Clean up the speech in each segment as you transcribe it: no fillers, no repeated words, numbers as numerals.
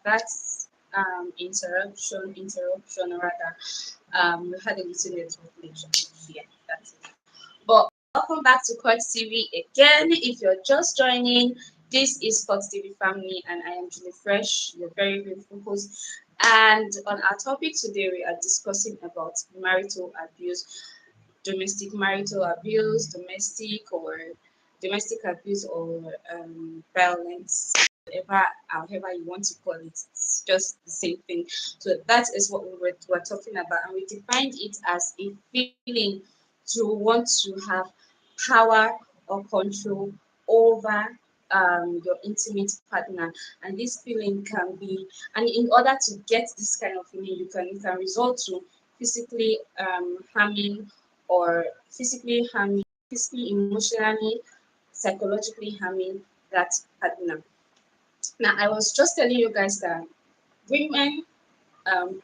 That's interruption rather. We had a little network connection. Yeah, that's it. But welcome back to Court TV again. If you're just joining, this is Court TV family, and I am Julie Fresh, your very beautiful host. And on our topic today, we are discussing about marital abuse, domestic marital abuse, domestic abuse, or violence, however you want to call it. It's just the same thing. So that is what we're talking about, and we defined it as a feeling to want to have power or control over your intimate partner. And this feeling can be, and in order to get this kind of feeling, you can result to physically harming or physically, emotionally, psychologically harming that partner. Now, I was just telling you guys that women, um,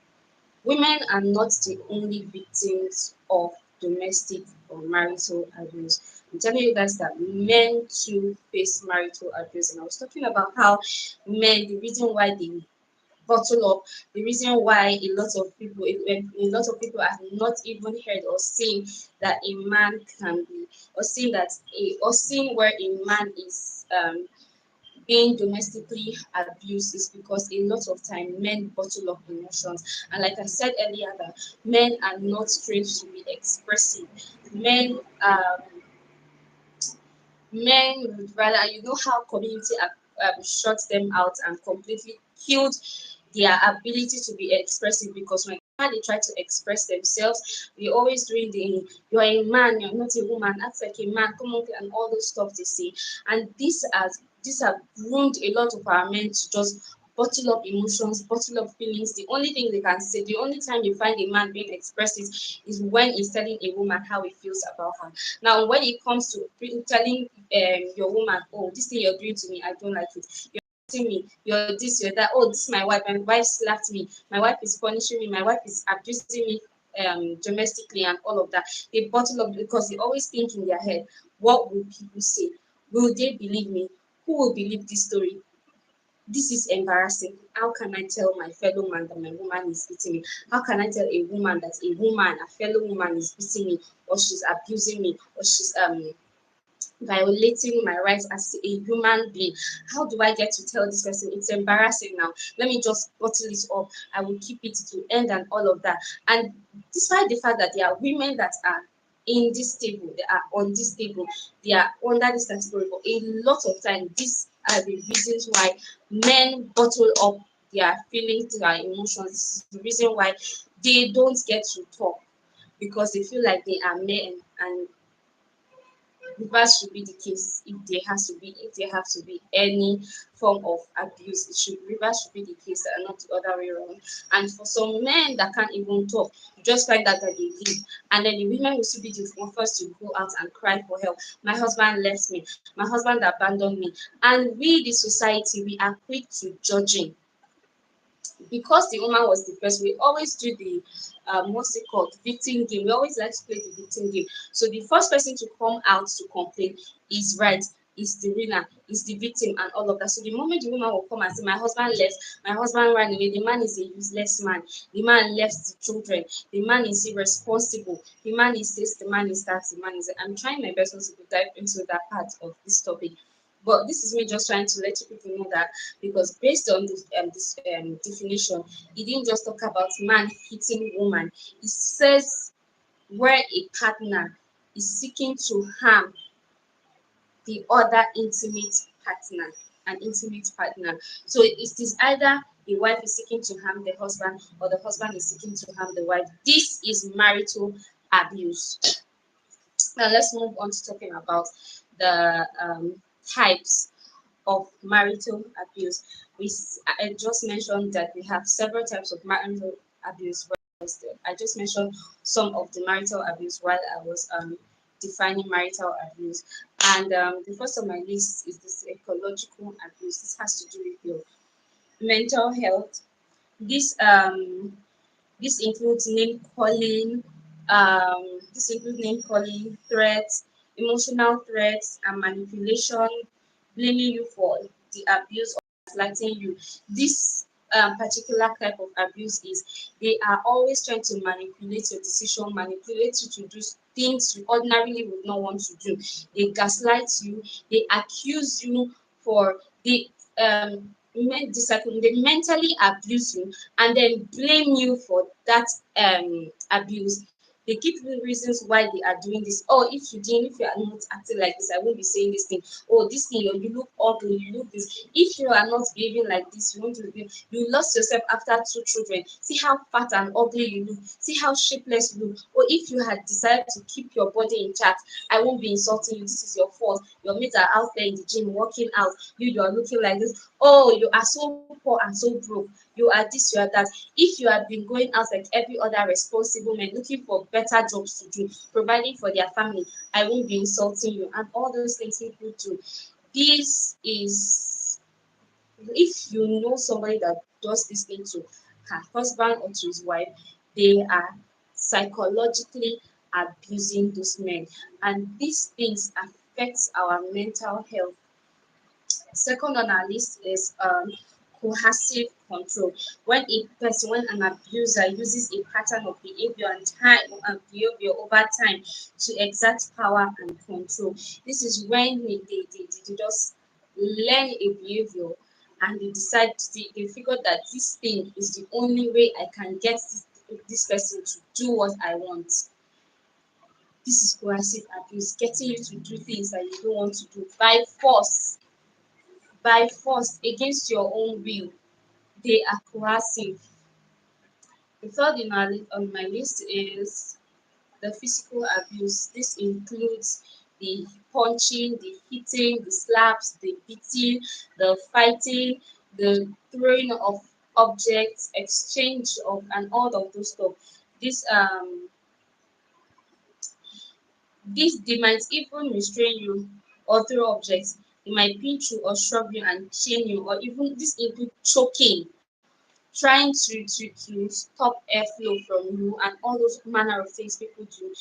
women are not the only victims of domestic or marital abuse. I'm telling you guys that men too face marital abuse, and I was talking about how men, the reason why they bottle up, the reason why a lot of people have not even heard or seen that a man can be, or seen where a man is being domestically abused, is because a lot of time men bottle up emotions. And like I said earlier, that men are not trained to be expressive. Men um Men would rather, you know how community shut them out and completely killed their ability to be expressive, because whenever they try to express themselves, they're always doing the "you're a man, you're not a woman, act like a man, come on," and all those stuff they say. And this have groomed a lot of our men to just bottle up emotions, bottle up feelings. The only thing they can say, the only time you find a man being expressive is when he's telling a woman how he feels about her. Now, when it comes to telling your woman, "Oh, this thing you're doing to me, I don't like it. You're hurting me. You're this, you're that. Oh, this is my wife. My wife slapped me. My wife is punishing me. My wife is abusing me domestically," and all of that. They bottle up because they always think in their head, "What will people say? Will they believe me? Who will believe this story? This is embarrassing. How can I tell my fellow man that my woman is beating me? How can I tell a woman that a fellow woman is beating me, or she's abusing me, or she's violating my rights as a human being? How do I get to tell this person? It's embarrassing now. Let me just bottle it up. I will keep it to end," and all of that. And despite the fact that there are women that are in this table, they are on this table, they are under this category, but a lot of time these are the reasons why men bottle up their feelings, their emotions. This is the reason why they don't get to talk, because they feel like they are men, and reverse should be the case. If there have to be any form of abuse, it should reverse should be the case and not the other way around. And for some men that can't even talk, you just find out that they leave, and then the women will still be the one first to go out and cry for help. "My husband left me, my husband abandoned me." And we, the society, we are quick to judging, because the woman was the first. We always do the what's it called, victim game. We always like to play the victim game. So the first person to come out to complain is right, is the winner, is the victim, and all of that. So the moment the woman will come and say, "My husband left, my husband ran away, the man is a useless man, the man left the children, the man is irresponsible, the man is this, the man is that, the man is," I'm trying my best not to dive into that part of this topic, but this is me just trying to let you people know that, because based on this definition, it didn't just talk about man hitting woman. It says where a partner is seeking to harm the other intimate partner. So it is either the wife is seeking to harm the husband, or the husband is seeking to harm the wife. This is marital abuse. Now let's move on to talking about the types of marital abuse. I just mentioned that we have several types of marital abuse. I just mentioned some of the marital abuse while I was defining marital abuse. And the first on my list is the psychological abuse. This has to do with your mental health. This um this includes name calling, threats, emotional threats, and manipulation, blaming you for the abuse or gaslighting you. This particular type of abuse is they are always trying to manipulate your decision, manipulate you to do things you ordinarily would not want to do. They gaslight you, they accuse you for the they mentally abuse you and then blame you for that abuse. They give you reasons why they are doing this. Oh, if you are not acting like this, I won't be saying this thing. Oh, this thing, you look ugly, you look this. If you are not behaving like this, you want to be, you lost yourself after two children. See how fat and ugly you look. See how shapeless you look. Or if you had decided to keep your body intact, I won't be insulting you. This is your fault. Your mates are out there in the gym working out. You are looking like this. Oh, you are so poor and so broke. You are this, you are that. If you had been going out like every other responsible man looking for better jobs to do, providing for their family, I won't be insulting you. And all those things people do. This is, if you know somebody that does this thing to her husband or to his wife, they are psychologically abusing those men. And these things affects our mental health. Second on our list is coercive control. When an abuser uses a pattern of behavior and behavior over time to exert power and control. This is when they just learn a behavior and they figure that this thing is the only way I can get this person to do what I want. This is coercive abuse, getting you to do things that you don't want to do by force against your own will. They are coercive. The third on my list is the physical abuse. This includes the punching, the hitting, the slaps, the beating, the fighting, the throwing of objects, exchange of and all of those stuff. This they might even restrain you or throw objects. They might pinch you or shove you and chain you, or even this include choking, trying to stop airflow from you, and all those manner of things people do.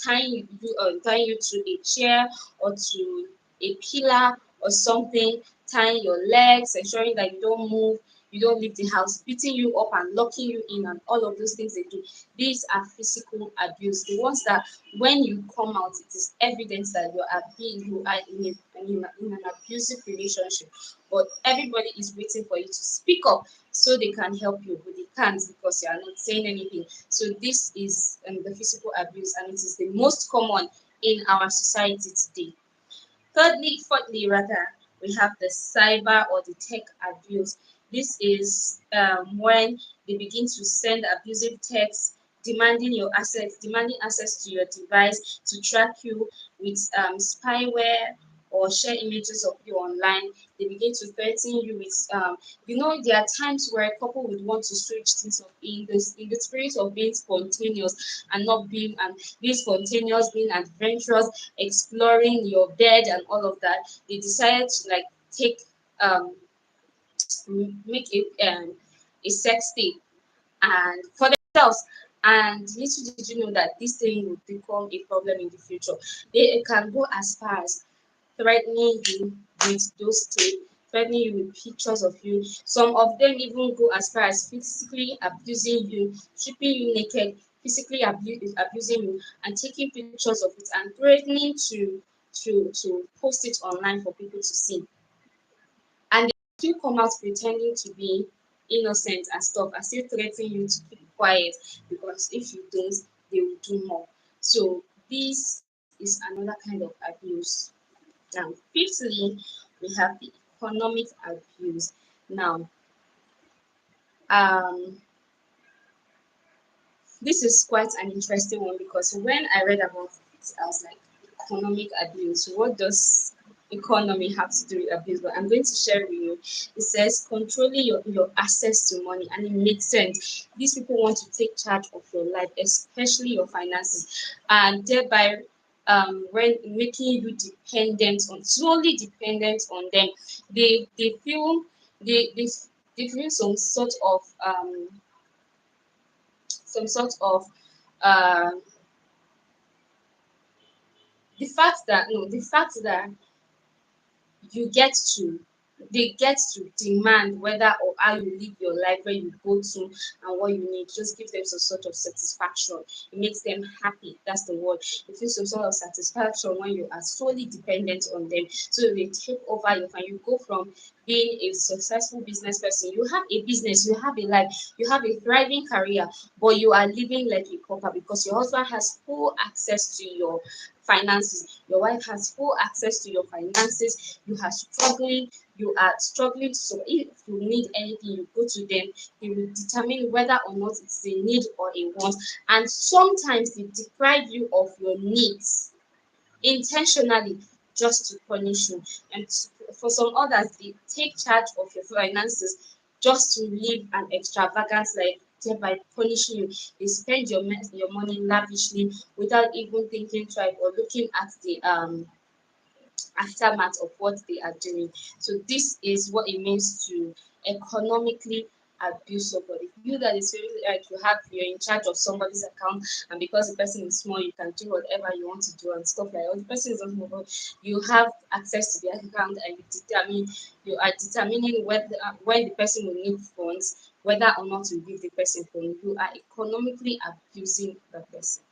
Tying you to a chair or to a pillar or something, tying your legs, ensuring that you don't move, you don't leave the house, beating you up and locking you in, and all of those things they do. These are physical abuse. The ones that when you come out, it is evidence that you are in an abusive relationship. But everybody is waiting for you to speak up so they can help you, but they can't because you are not saying anything. So this is the physical abuse, and it is the most common in our society today. Fourthly, rather, we have the cyber or the tech abuse. This is when they begin to send abusive texts demanding access to your device to track you with spyware or share images of you online. They begin to threaten you with, there are times where a couple would want to switch things up in the spirit of being spontaneous and not being spontaneous, being adventurous, exploring your bed and all of that. They decided to like take um make a sex tape and for themselves. And little did you know that this thing would become a problem in the future. They can go as far as threatening you with those tapes, threatening you with pictures of you. Some of them even go as far as physically abusing you, stripping you naked, physically abusing you, and taking pictures of it and threatening to post it online for people to see. And they still come out pretending to be innocent and stuff and still threatening you to keep quiet because if you don't, they will do more. So this is another kind of abuse. Now, fifthly, we have the economic abuse. Now, um, this is quite an interesting one because when I read about it, I was like, economic abuse. What does economy have to do with abuse? But I'm going to share with you. It says controlling your access to money, and it makes sense. These people want to take charge of your life, especially your finances, and thereby when making you solely dependent on them. They feel they feel some sort of uh, the fact that no the fact that you get to they get to demand whether or how you live your life, where you go to and what you need. Just give them some sort of satisfaction. It makes them happy. That's the word. You feel some sort of satisfaction when you are solely dependent on them. So they take over your and you go from being a successful business person. You have a business, you have a life, you have a thriving career, but you are living like a pauper because your husband has full access to your finances. Your wife has full access to your finances. You are struggling. So if you need anything, you go to them. They will determine whether or not it's a need or a want. And sometimes they deprive you of your needs intentionally just to punish you. And for some others, they take charge of your finances just to live an extravagant life, thereby punishing you. They spend your money lavishly without even thinking twice or looking at the aftermath of what they are doing. So this is what it means to economically abuse somebody. You that is feeling like you're in charge of somebody's account, and because the person is small, you can do whatever you want to do and stuff like that. Or the person is not small, you have access to their account, and you are determining whether when the person will need funds, whether or not to give the person funds. You are economically abusing the person.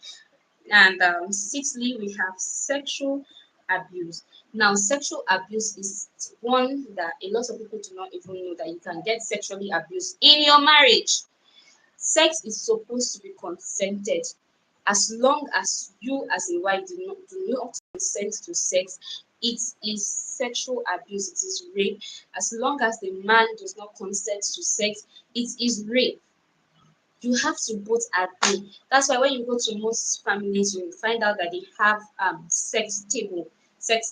And sixthly, we have sexual abuse. Now, sexual abuse is one that a lot of people do not even know that you can get sexually abused in your marriage. Sex is supposed to be consented. As long as you, as a wife, do not consent to sex, it is sexual abuse, it is rape. As long as the man does not consent to sex, it is rape. You have to both agree. That's why when you go to most families, you will find out that they have sex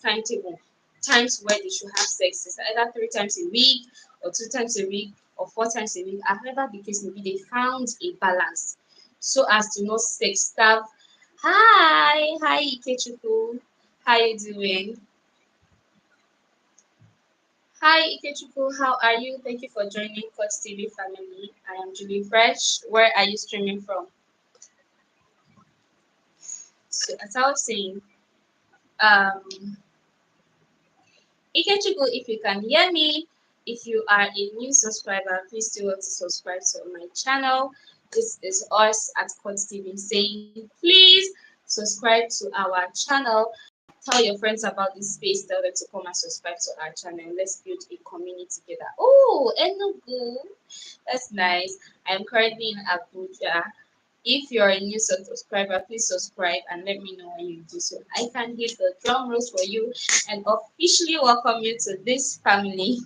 timetable, times where they should have sex. It's either 3 times a week, or 2 times a week, or 4 times a week. However the case may be, they found a balance so as to not sex starve. Hi, Ikechukwu. How you doing? Hi, Ikechukwu. How are you? Thank you for joining Coach TV family. I am Julie Fresh. Where are you streaming from? So as I was saying, um, Ikechukwu, if you can hear me, if you are a new subscriber, please do want to subscribe to my channel. This is us at Coach TV saying, please subscribe to our channel. Tell your friends about this space. Tell them to come and subscribe to our channel. Let's build a community together. Oh, Enugu. That's nice. I'm currently in Abuja. If you're a new subscriber, please subscribe and let me know when you do so. I can hit the drum rolls for you and officially welcome you to this family.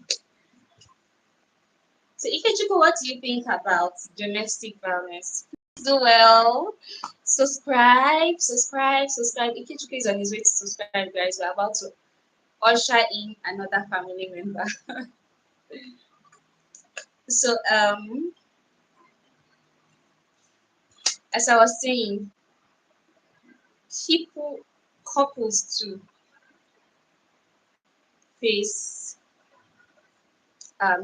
So, Ikechukwu, what do you think about domestic violence? Please do well. Subscribe. Ikechukwu is on his way to subscribe, guys. We're about to usher in another family member. So, as I was saying, people, couples to face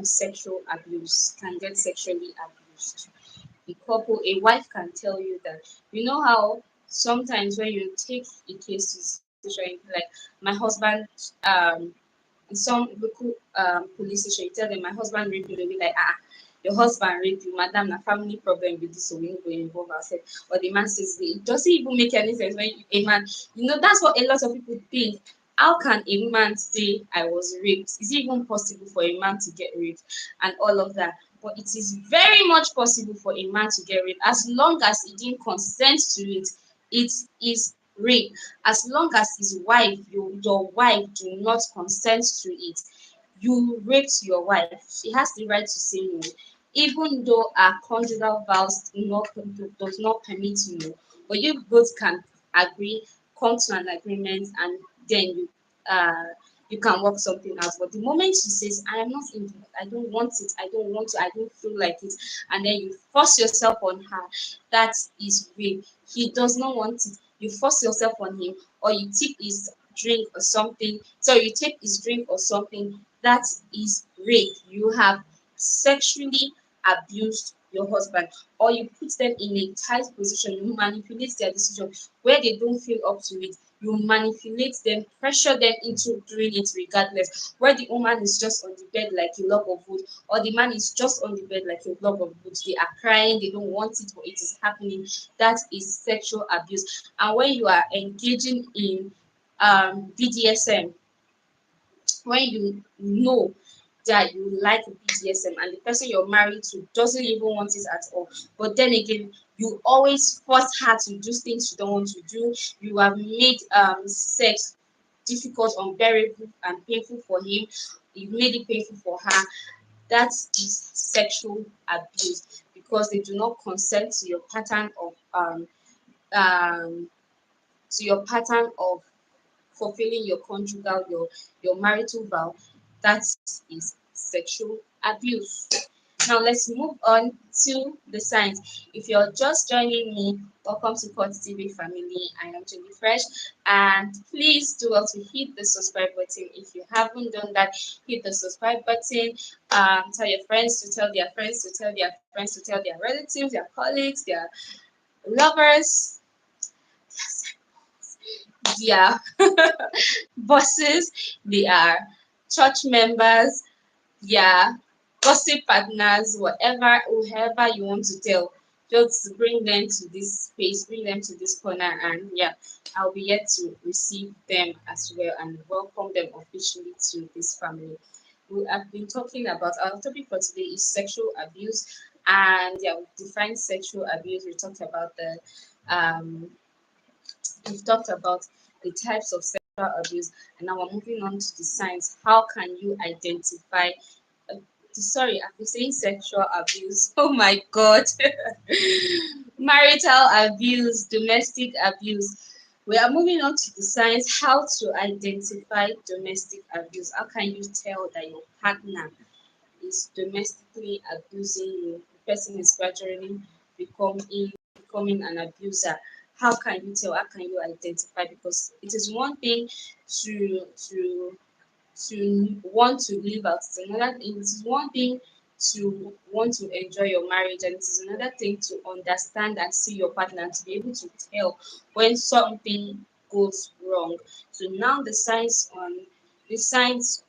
sexual abuse, can get sexually abused. A couple, a wife can tell you that, you know how sometimes when you take a case to station, like my husband, in some local police station, you tell them my husband raped me, they'll be like, your husband raped you, madam, a family problem with this, so we need to involve ourselves. Or the man says, it doesn't even make any sense when a man, that's what a lot of people think. How can a man say I was raped? Is it even possible for a man to get raped and all of that? But it is very much possible for a man to get raped as long as he didn't consent to it. It is rape. As long as his wife, your wife, do not consent to it, you raped your wife. She has the right to say no, even though our conjugal vows does not permit you know. But you both can agree, come to an agreement, and then you can work something out. But the moment she says, I am not in it, I don't want it, I don't want to, I don't feel like it, and then you force yourself on her, that is rape. He does not want it. You force yourself on him, or you take his drink or something. So you take his drink or something, that is rape. You have sexually abused your husband, or you put them in a tight position, you manipulate their decision where they don't feel up to it. you manipulate them, pressure them into doing it regardless. Where the woman is just on the bed like a log of wood, or the man is just on the bed like a log of wood. They are crying, they don't want it, but it is happening. That is sexual abuse. And when you are engaging in BDSM, when you know that you like BDSM and the person you're married to doesn't even want it at all, but then again, you always force her to do things she don't want to do. You have made sex difficult, unbearable, and painful for him. You made it painful for her. That is sexual abuse because they do not consent to your pattern of um to your pattern of fulfilling your conjugal, your marital vow. That is sexual abuse. Now let's move on to the signs. If you're just joining me, welcome to Court TV family. I am Jenny Fresh, and please do well to hit the subscribe button. If you haven't done that, hit the subscribe button. Tell your friends to tell their friends to tell their friends to tell their relatives, their colleagues, their lovers, their bosses, they are church members, yeah, gossip partners, whatever, whoever you want to tell, just bring them to this space, bring them to this corner, and yeah, I'll be here to receive them as well and welcome them officially to this family. We have been talking about our topic for today is sexual abuse, and yeah, we defined sexual abuse. We talked about the um we've talked about the types of sexual abuse, and now we're moving on to the signs. How can you identify? uh, Sorry, I've been saying sexual abuse. Oh my God. Marital abuse, domestic abuse. We are moving on to the signs. How to identify domestic abuse. How can you tell that your partner is domestically abusing you? The person is gradually becoming an abuser. How can you tell? How can you identify? Because it is one thing to want to live out. It's another thing. It is one thing to want to enjoy your marriage, and it is another thing to understand and see your partner and to be able to tell when something goes wrong. So now the signs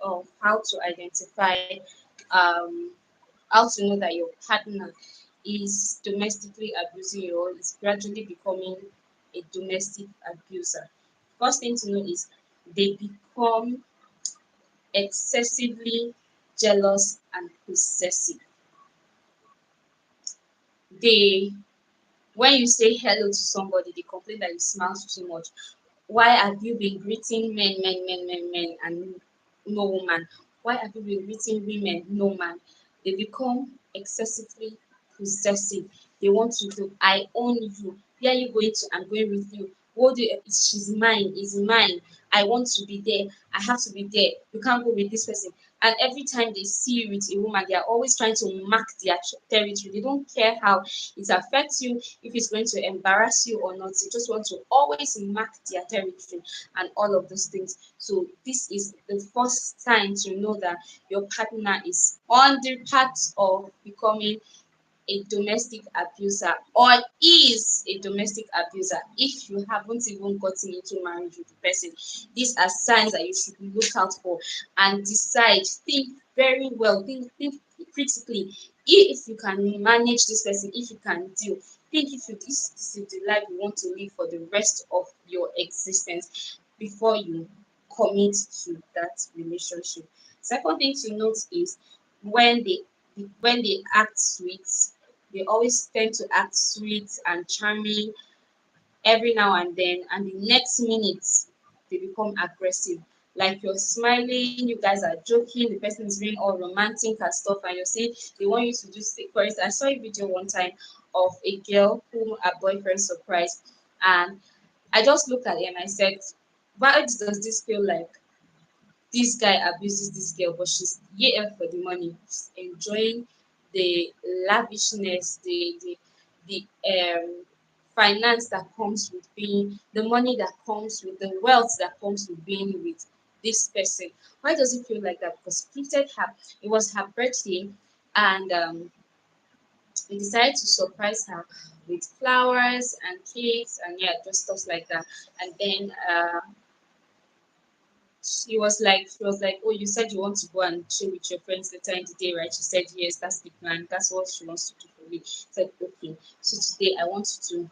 of how to identify um how to know that your partner is domestically abusing you or is gradually becoming a domestic abuser. First thing to know is they become excessively jealous and possessive. They, when you say hello to somebody, they complain that you smile too much. Why have you been greeting men, and no woman? Why have you been greeting women, no man? They become excessively possessive. They want you to, I own you. Where are you going to? I'm going with you. What do you, she's mine, is mine. I want to be there. I have to be there. You can't go with this person. And every time they see you with a woman, they are always trying to mark their territory. They don't care how it affects you, if it's going to embarrass you or not. They just want to always mark their territory and all of those things. So this is the first sign to know that your partner is on the path of becoming a domestic abuser or is a domestic abuser if you haven't even gotten into marriage with the person. These are signs that you should look out for and decide, think very well, think critically if you can manage this person, if you can deal. Think if you, this is the life you want to live for the rest of your existence before you commit to that relationship. Second thing to note is when they when they act sweet, they always tend to act sweet and charming every now and then, and the next minute they become aggressive. Like you're smiling, you guys are joking, the person is being all romantic and stuff, and you're saying they want you to do secrets. I saw a video one time of a girl whom her boyfriend surprised, and I just looked at it and I said, why does this feel like this guy abuses this girl, but she's here for the money. She's enjoying the lavishness, the finance that comes with being, the money that comes with the wealth that comes with being with this person. Why does it feel like that? Because he treated her, it was her birthday, and We decided to surprise her with flowers and cakes and yeah, just stuff like that. And then she was like, "Oh, you said you want to go and chill with your friends later in the day, right?" She said, "Yes, that's the plan. That's what she wants to do for me." I said, "Okay. So today I want you to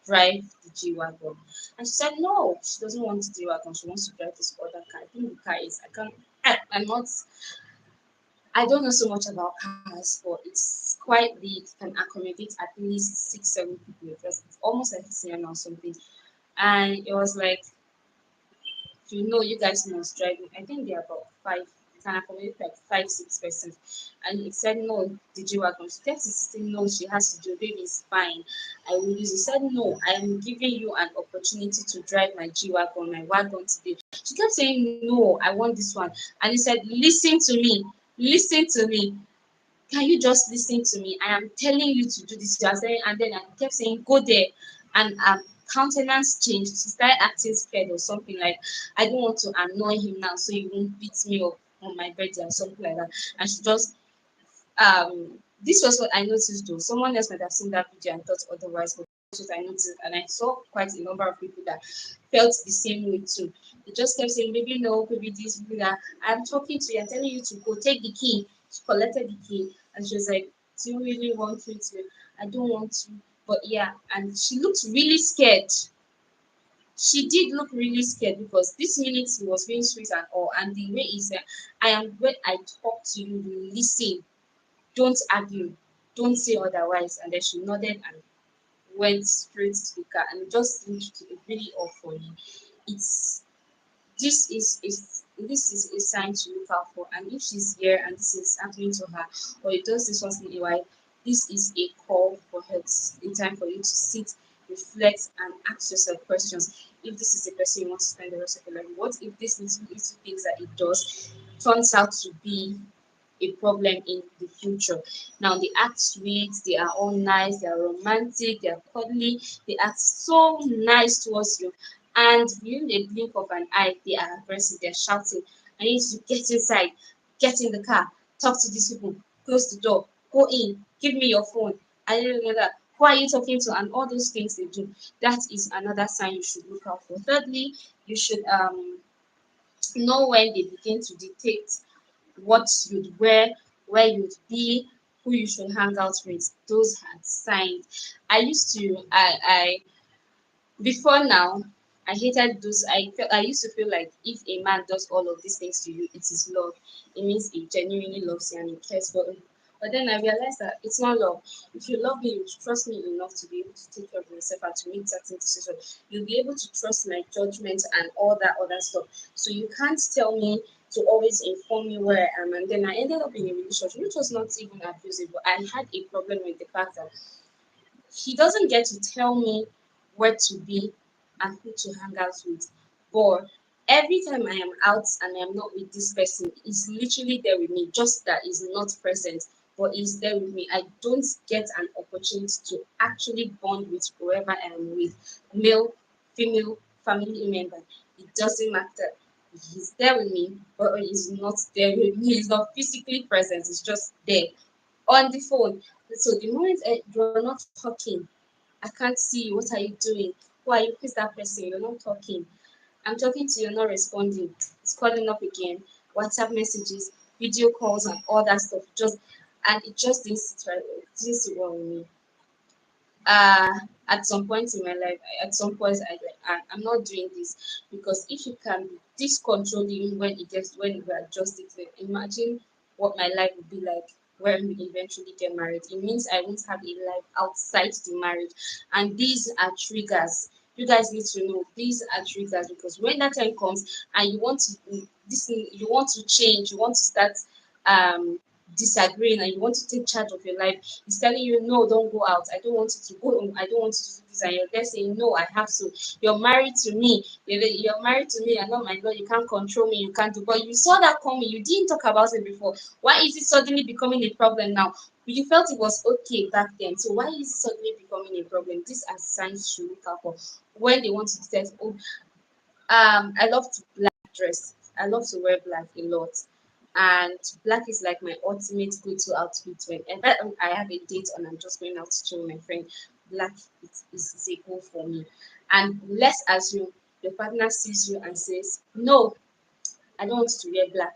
drive the G wagon." And she said, "No, she doesn't want the G wagon. She wants to drive this other car. I think the car is. I can't. I'm not. I don't know so much about cars, but it's quite big. It can accommodate at least 6, 7 people. Because it's almost like a cinema or something." And it was like, you guys must drive it. I think they're about five, can accommodate like 5, 6 persons. And he said, "No, the G Wagon." She kept insisting, "No, she has to do, baby, it's fine. I will use it." He said, "No, I am giving you an opportunity to drive my G Wagon, my wagon today." She kept saying, "No, I want this one." And he said, "Listen to me, listen to me. Can you just listen to me? I am telling you to do this." You are saying, and then I kept saying, "Go there." And countenance changed. She started acting scared or something like, "I don't want to annoy him now, so he won't beat me up on my birthday or something like that." And she just this was what I noticed though. Someone else might have seen that video and thought otherwise, but that's what I noticed, and I saw quite a number of people that felt the same way too. They just kept saying, "Baby, no, baby, this, baby, that. I'm talking to you, I'm telling you to go take the key." She collected the key and she was like, "Do you really want me to?" "I don't want to." But yeah, and she looked really scared. She did look really scared because this minute he was being sweet and all, and the way he said, "I am when I talk to you, you listen. Don't argue. Don't say otherwise." And then she nodded and went straight to the car, and it just looked really off for me. It's this is a sign to look out for. And if she's here and this is happening to her, or it does this once in a while, this is a call for her. It's a time for you to sit, reflect, and ask yourself questions. If this is the person you want to spend the rest of your life, what if these little things that it does turns out to be a problem in the future? Now they act sweet, they are all nice, they are romantic, they are cuddly, they act so nice towards you. And within a blink of an eye, they are aggressive, they're shouting. "I need you to get inside, get in the car, talk to these people, close the door, go in, give me your phone." I don't know that. Who are you talking to? And all those things they do. That is another sign you should look out for. Thirdly, you should know when they begin to dictate what you'd wear, where you'd be, who you should hang out with. Those are signs. I before now, I hated those. I used to feel like if a man does all of these things to you, it is love. It means he genuinely loves you and he cares for you. But then I realized that it's not love. If you love me, you trust me enough to be able to take care of yourself and to make certain decisions. You'll be able to trust my judgment and all that other stuff. So you can't tell me to always inform me where I am. And then I ended up in a relationship which was not even abusive, but I had a problem with the fact that he doesn't get to tell me where to be and who to hang out with. But every time I am out and I am not with this person, he's literally there with me, just that he's not present, but he's there with me. I don't get an opportunity to actually bond with whoever I am with, male, female, family member. It doesn't matter. He's there with me, but he's not there with me. He's not physically present, he's just there on the phone. So the moment you're not talking, I can't see you. What are you doing? Who are you? Who's that person? You're not talking. I'm talking to you, you're not responding. It's calling up again. WhatsApp messages, video calls, and all that stuff. It just didn't sit right. It didn't sit well with me. uh at some point in my life, at some point I'm not doing this, because if you can be this controlling when we are just dating, imagine what my life would be like when we eventually get married. It means I won't have a life outside the marriage, and these are triggers. You guys need to know these are triggers, because when that time comes and you want to change, you want to start um disagreeing, and you want to take charge of your life. He's telling you, "No, don't go out. I don't want you to go home. I don't want you to do this." And you're there saying, "No, I have to." You're married to me. You're married to me. And oh my God, you can't control me. You can't do. But you saw that coming. You didn't talk about it before. Why is it suddenly becoming a problem now? You felt it was okay back then. So why is it suddenly becoming a problem? These are signs to look out for when they want to test. Oh, I love to black dress. I love to wear black a lot. And black is like my ultimate go-to outfit whenever I have a date and I'm just going out to chill with my friend. Black is a go for me. And let's assume your partner sees you and says, "No, I don't want you to wear black,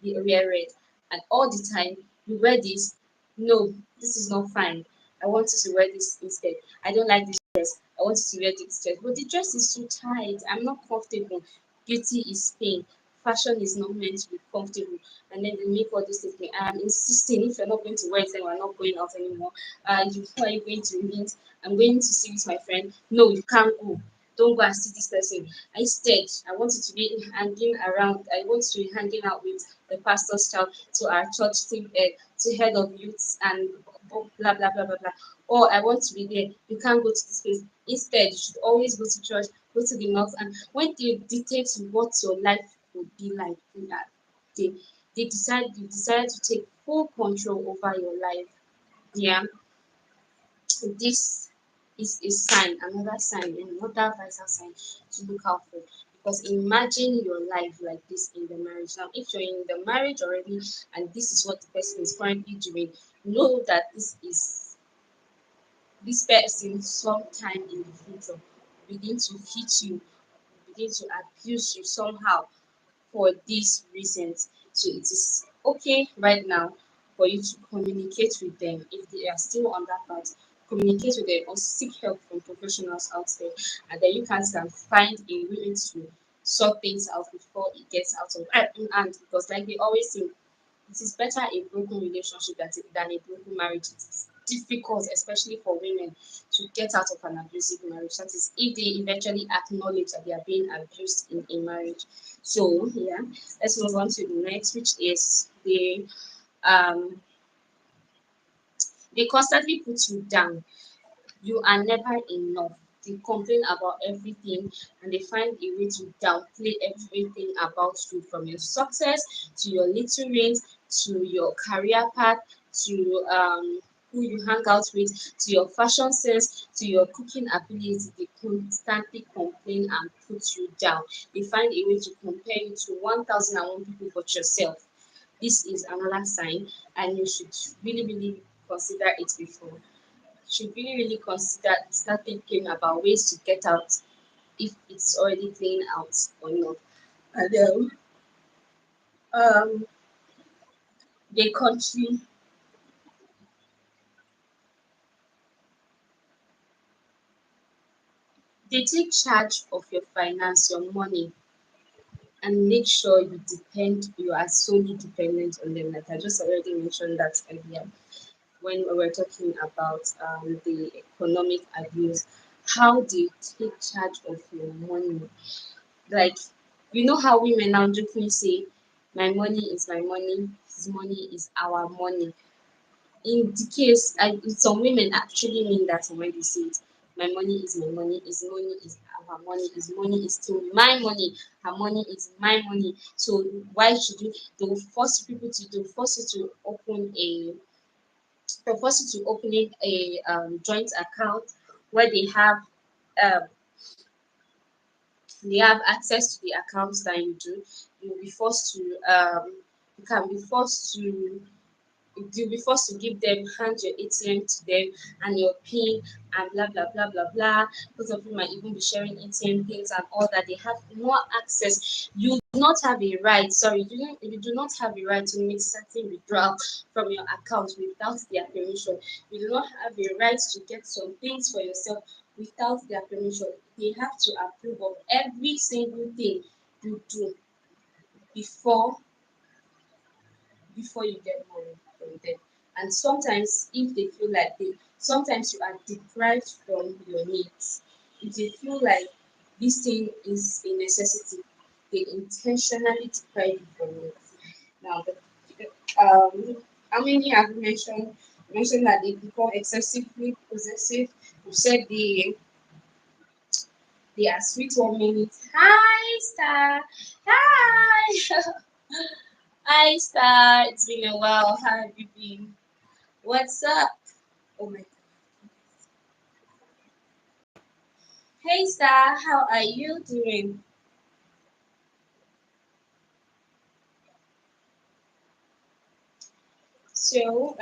you wear red." And all the time you wear this. "No, this is not fine. I want you to wear this instead. I don't like this dress. I want you to wear this dress. But the dress is too tight. I'm not comfortable." Beauty is pain. Fashion is not meant to be comfortable. And then they make all these things. I'm insisting, if you're not going to wear it, then we're not going out anymore. Who are you going to meet? I'm going to see with my friend. "No, you can't go. Don't go and see this person. Instead, I want you to be hanging around. I want you to be hanging out with the pastor's child, to our church team head, to head of youths, and blah blah blah blah blah. Or I want to be there. You can't go to this place. Instead, you should always go to church, go to the mosque." And when they dictate what your life would be like, they they decide to take full control over your life. Yeah, this is a sign, another sign, another vital sign to look out for. Because imagine your life like this in the marriage. Now, if you're in the marriage already and this is what the person is currently doing, know that this person sometime in the future begin to hit you, begin to abuse you somehow for these reasons. So it is okay right now for you to communicate with them if they are still on that path. Communicate with them or seek help from professionals out there, and then you can find a way to sort things out before it gets out of hand. Because, like they always say, it is better a broken relationship than a broken marriage. It is difficult, especially for women, to get out of an abusive marriage. That is, if they eventually acknowledge that they are being abused in a marriage. So, yeah, let's move on to the next, which is um they constantly put you down. You are never enough. They complain about everything and they find a way to downplay everything about you, from your success to your little wins to your career path to who you hang out with to your fashion sense to your cooking ability. They constantly complain and put you down. They find a way to compare you to 1001 people but yourself. This is another sign, and you should really consider it before. Should really consider start thinking about ways to get out if it's already playing out or not. And then um the country they take charge of your finance, your money, and make sure you are solely dependent on them. Like I just already mentioned that earlier when we were talking about the economic abuse, how they take charge of your money. Like, you know how women now jokingly say, "My money is my money, his money is our money." In the case, some women actually mean that when they say it. "My money is my money, his money is our money, his money is still my money, her money is my money." So why should you? They'll force you to opening a joint account where um they have access to the accounts that you do. You'll be forced to you can be forced to you'll be forced to give them, hand your ATM to them and your PIN and blah blah blah blah blah. Both of you might even be sharing ATM pins and all that. They have more access. You do not have a right, sorry, you do not have a right to make certain withdrawal from your account without their permission. You do not have a right to get some things for yourself without their permission. They have to approve of every single thing you do before you get money from them. And sometimes, if they feel like sometimes you are deprived from your needs. If they feel like this thing is a necessity, they intentionally deprive you from it. Now, how many have you mentioned? You mentioned that they become excessively possessive. You said they are sweet 1 minute. Hi, Star. Hi. Hi, Star. It's been a while. How have you been? What's up? Oh my. Hey, Star. How are you doing? So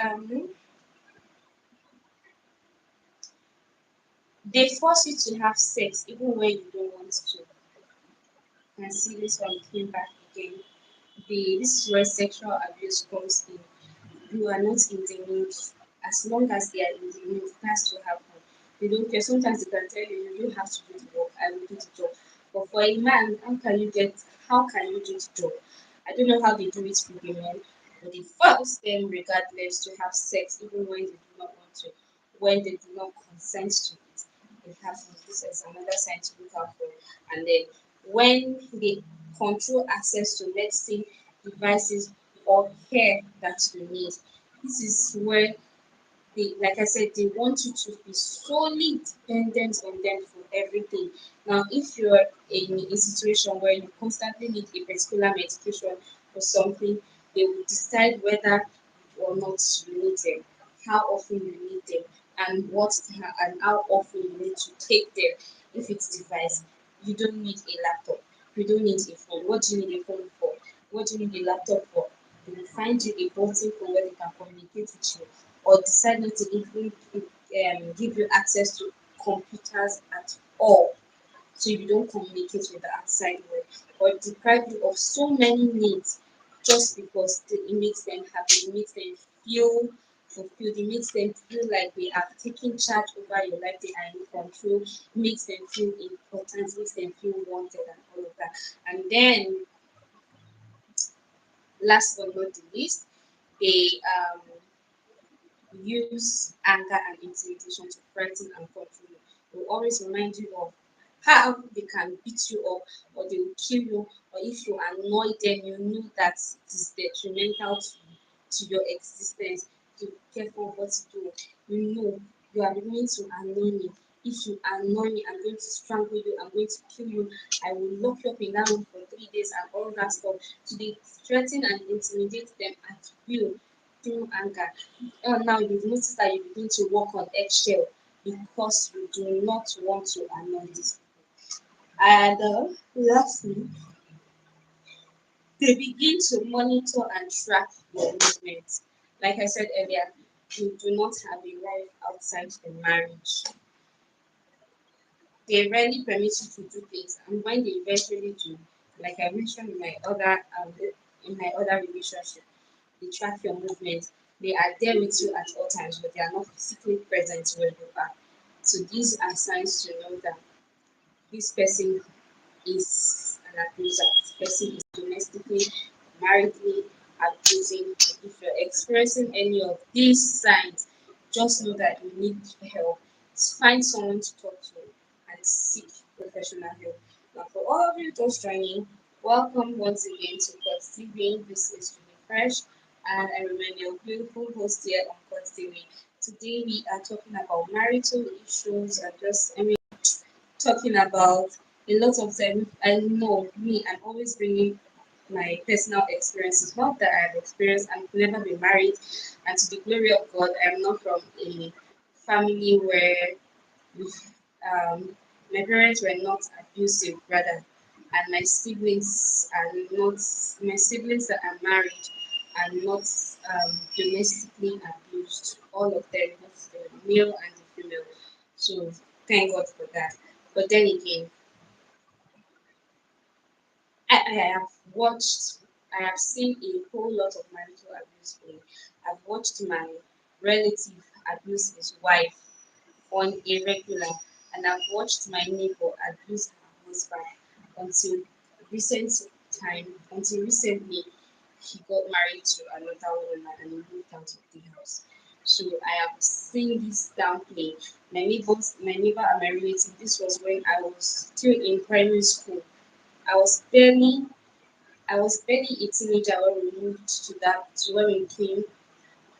they force you to have sex even when you don't want to. And see this one came back again. This is where sexual abuse comes in. You are not in the mood. As long as they are in the mood, it has to happen. They don't care. Sometimes they can tell you, you don't have to do the work, I will do the job. But for a man, how can you do the job? I don't know how they do it for women, but they force them regardless to have sex even when they do not want to, when they do not consent to it. It happens. This is another sign to look out for. And then when they control access to, let's say, devices or care that you need. This is where they, like I said, they want you to be solely dependent on them for everything. Now, if you're in a situation where you constantly need a particular medication for something, they will decide whether or not you need them, how often you need them, and how often you need to take them. If it's device, you don't need a laptop, you don't need a phone. What do you need a phone for? What do you need a laptop for? They will find you a button for where they can communicate with you, or decide not to even give you access to computers at all, so you don't communicate with the outside world, or deprive you of so many needs just because it makes them happy, it makes them feel fulfilled, it makes them feel like they are taking charge over your life, they are in control, it makes them feel important, it makes them feel wanted and all of that. And then last but not the least, they use anger and intimidation to threaten and control you. They will always remind you of how they can beat you up, or they will kill you, or if you annoy them, you know that it is detrimental to your existence. To be careful of what you do. You know you are going to annoy me. If you annoy me, I'm going to strangle you, I'm going to kill you, I will lock you up in that room for 3 days and all that stuff. So they threaten and intimidate them at will through anger. Now you've noticed that you begin to walk on eggshell because you do not want to annoy these people. And lastly, they begin to monitor and track your movements. Like I said earlier, you do not have a life outside the marriage. They rarely permit you to do things, and when they eventually do, like I mentioned in my other relationship, they track your movement. They are there with you at all times, but they are not physically present where you are. So these are signs to know that this person is an abuser. This person is domestically, maritally abusing. If you're experiencing any of these signs, just know that you need help. Find someone to talk to and seek professional help. Now, for all of you just joining, welcome once again to Court TV. This is Julie Fresh, and I remain your beautiful host here on Court TV. Today, we are talking about marital issues and just, talking about a lot of them. I know me, I'm always bringing my personal experiences. Not that I've experienced, I've never been married, and to the glory of God, I'm not from a family where um, my parents were not abusive, rather, and my siblings that are married are not domestically abused. All of them, both the male and the female. So thank God for that. But then again, I have watched, I have seen a whole lot of marital abuse. I've watched my relative abuse his wife on a regular, and I've watched my neighbor abuse her husband until recent until recently he got married to another woman and he moved out of the house. So I have seen this downplay. My neighbor and my relative, this was when I was still in primary school. I was barely I was barely a teenager when we moved to where we came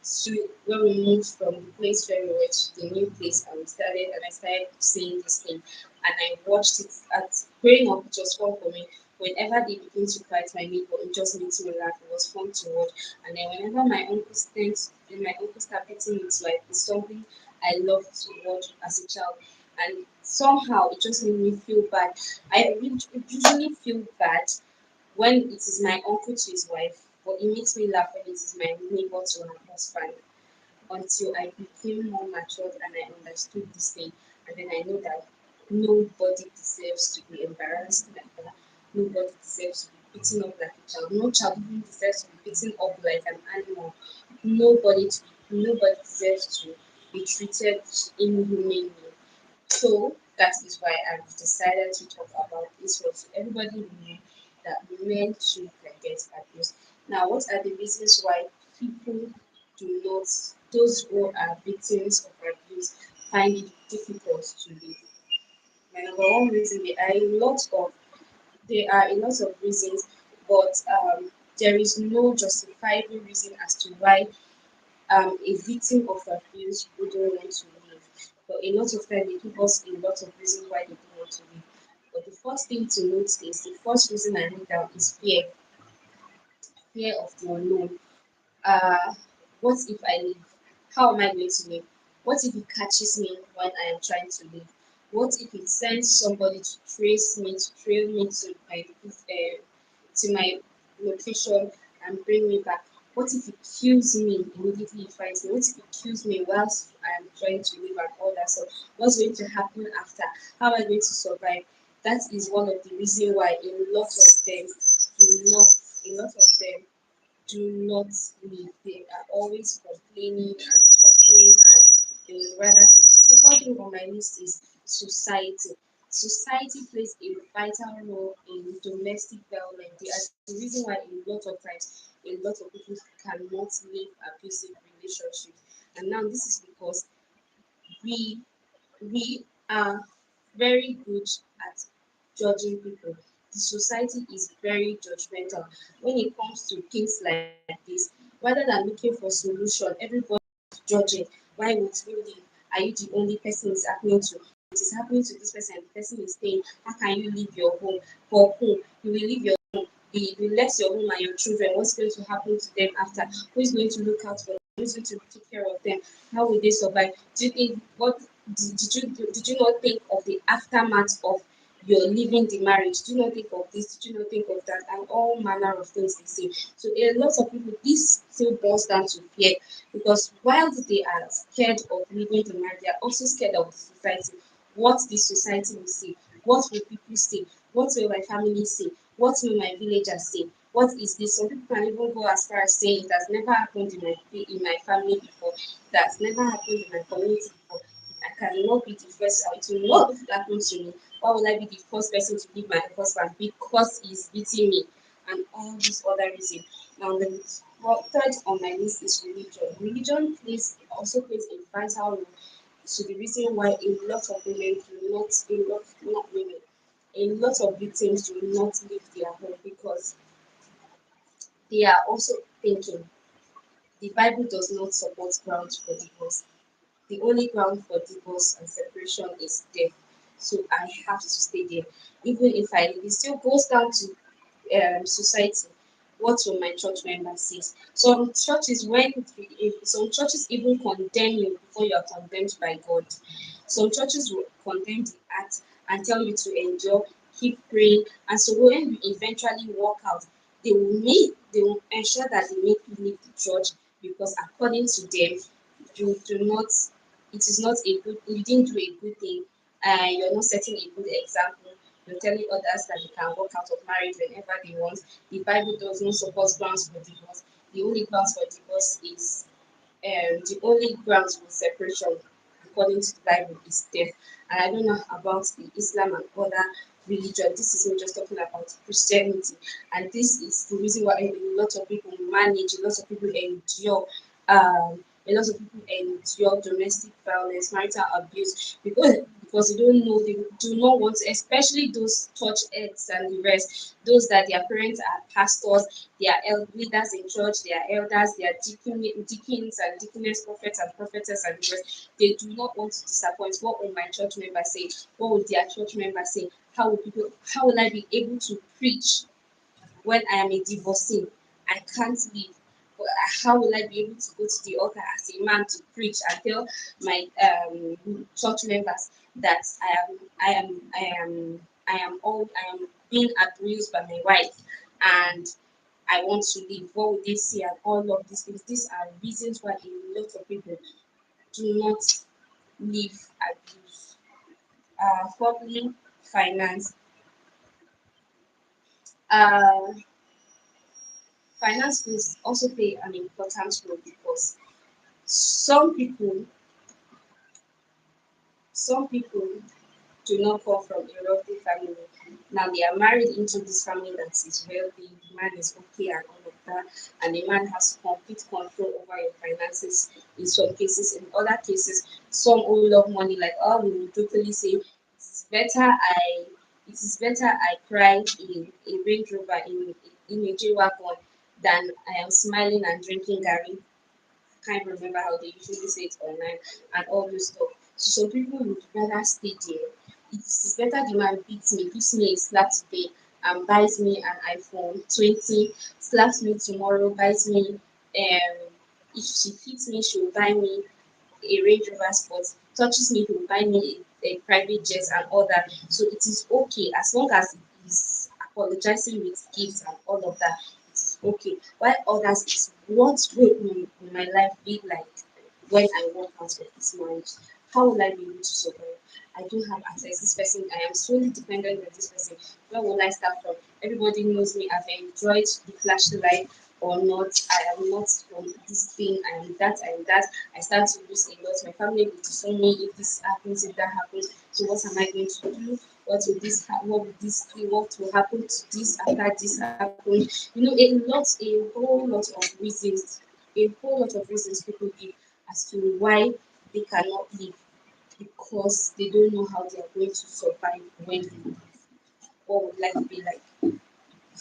to when we moved from the place where we were to the new place, and I started seeing this thing, and I watched it. At growing up, it was fun for me. Whenever they begin to fight my neighbor, it just makes me laugh. It was fun to watch. And then whenever my uncle started beating his wife, it's something I loved to watch as a child. And somehow it just made me feel bad. I usually feel bad when it is my uncle to his wife. but it makes me laugh when it is my neighbor to her husband, until I became more matured and I understood this thing. And then I know that nobody deserves to be embarrassed like that. Nobody deserves to be beaten up like a child. No child even deserves to be beaten up like an animal. Nobody deserves to be treated inhumanely. So that is why I've decided to talk about this one so everybody will know that men too can get abused. Now, what are the reasons why people do not, those who are victims of abuse, find it difficult to live? My number one reason, there are a lot of reasons, but there is no justifiable reason as to why a victim of abuse wouldn't want to leave. But a lot of time they give us a lot of reasons why they don't want to leave. But the first thing to note is the first reason I wrote down is fear, fear of the unknown. Uh, what if I leave? How am I going to live? What if it catches me when I am trying to leave? What if it sends somebody to trace me, to trail me to my location and bring me back? What if it kills me immediately it finds me? What if it kills me whilst I am trying to live and all that stuff? What's going to happen after? How am I going to survive? That is one of the reasons why a lot of them do not leave. They are always complaining and talking, and they would rather sit. Second thing on my list is society. Society plays a vital role in domestic violence. They are the reason why a lot of times a lot of people cannot live abusive relationships. And now this is because we we are very good at judging people. The society is very judgmental when it comes to things like this. Rather than looking for solution, everybody is judging. Why would you leave? Are you the only person it's happening to? It is happening to this person, the person is staying. How can you leave your home? For whom? You will leave your you left your home and your children. What's going to happen to them after? Who is going to look out for them? Who is going to take care of them? How will they survive? Do you think what did you not think of the aftermath of your leaving the marriage? Do you not think of this? Did you not think of that? And all manner of things they say. So a lot of people, this still boils down to fear, because while they are scared of leaving the marriage, they are also scared of the society. What the society will say, what will people say, what will my family say, what will my villagers say, what is this? Some people can even go as far as saying it has never happened in my family before, that's never happened in my community before. I cannot be the first. It will not happen to me. Why would I be the first person to leave my husband because he's beating me? And all these other reasons. Now, the third on my list is religion. Religion also plays a vital role to the reason why a lot of women do not women, a lot of victims do not leave their home because they are also thinking the Bible does not support grounds for divorce. The only ground for divorce and separation is death. So I have to stay there. Even if I leave, it still goes down to society. What will my church members say? Some churches even condemn you before you are condemned by God. Some churches will condemn the act and tell you to endure, keep praying, and so when you eventually walk out, they will ensure that they make you leave the church because according to them, you do not it is not a good you didn't do a good thing, you're not setting a good example. You're telling others that they can walk out of marriage whenever they want. The Bible does not support grounds for divorce. The only grounds for divorce is the only grounds for separation, according to the Bible, is death. And I don't know about the Islam and other religion. This is not just talking about Christianity. And this is the reason why a lot of people manage, a lot of people endure, a lot of people endure domestic violence, marital abuse, because they don't know, they do not want to, especially those church heads and the rest, those that their parents are pastors, they are leaders in church, they are elders, they are deacons and deaconess, prophets and prophetess and the rest. They do not want to disappoint. What will my church members say? What will their church members say? How will I be able to preach when I am a divorcee? I can't leave. But how will I be able to go to the altar as a man to preach and tell my church members that I am being abused by my wife, and I want to leave. What would they say? And all of these things. These are reasons why a lot of people do not leave abuse. Fourthly, finance. Uh, finance will also play an important role because some people, some people do not come from a wealthy family. Now they are married into this family that is wealthy, the man is okay and all of that, and the man has complete control over your finances in some cases. In other cases, some who love money, like oh, we will totally say it's better I cry in a Range Rover in a J Wagon than I am smiling and drinking Gary. Can't remember how they usually say it online and all this stuff. So some people would rather stay there. It's better the man beats me, gives me a slap today and buys me an iPhone 20, slaps me tomorrow, buys me if she hits me, she'll buy me a Range Rover Sport, touches me, he'll buy me a private jet and all that. So it is okay as long as he's apologizing with gifts and all of that. It is okay. While others is what will my life be like when I walk out of this marriage? How will I be able to survive? I don't have access. This person, I am solely dependent on this person. Where will I start from? Everybody knows me. I've enjoyed the flashy life or not. I am not from this thing. I am that. I am that. I start to lose a lot. My family will disown me if this happens, if that happens. So what am I going to do? What will this be? What will happen to this after this happens? A whole lot of reasons, people give as to why they cannot live because they don't know how they are going to survive when they leave. What would life be like?